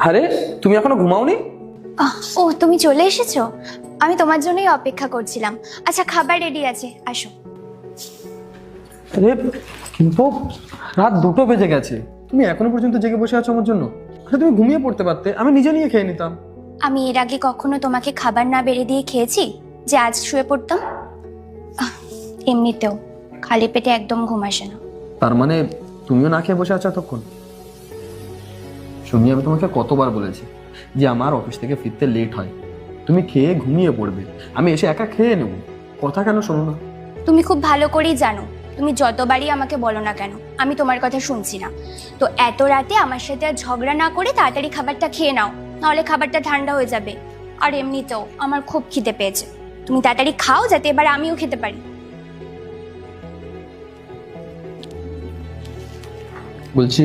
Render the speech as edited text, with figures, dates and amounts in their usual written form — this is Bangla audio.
আরে তুমি এখনো ঘুমাওনি? ও তুমি চলে এসেছো? আমি তোমার জন্যই অপেক্ষা করছিলাম। আচ্ছা খাবার রেডি আছে, আসো। আরে কিন্তু রাত 2টো বেজে গেছে, তুমি এখনো পর্যন্ত জেগে বসে আছো আমার জন্য। আরে তুমি ঘুমিয়ে পড়তে পারতে, আমি নিজে নিয়ে খেয়ে নিতাম। আমি এর আগে কখনো তোমাকে খাবার না বেড়ে দিয়ে খেয়েছি যে আজ শুয়ে পড়তাম? এমনিতেও খালি পেটে একদম ঘুম আসে না। তার মানে তুমিও না খেয়ে বসে আছো এতক্ষণ? শুনি আমি তোমাকে কতবার বলেছি যে আমার অফিস থেকে ফিরতে লেট হয়, তুমি খেয়ে ঘুমিয়ে পড়বে, আমি এসে একা খেয়ে নেব। কথা কেন শোনো না? তুমি খুব ভালো করেই জানো, তুমি যতবারই আমাকে বলো না কেন আমি তোমার কথা শুনছি না। তো এত রাতে আমার সাথে আর ঝগড়া না করে তাড়াতাড়ি খাবারটা খেয়ে নাও, নাহলে খাবারটা ঠান্ডা হয়ে যাবে। আর এমনিতেও আমার খুব খিদে পেয়েছে, তুমি তাড়াতাড়ি খাও যাতে এবার আমিও খেতে পারি। বলছি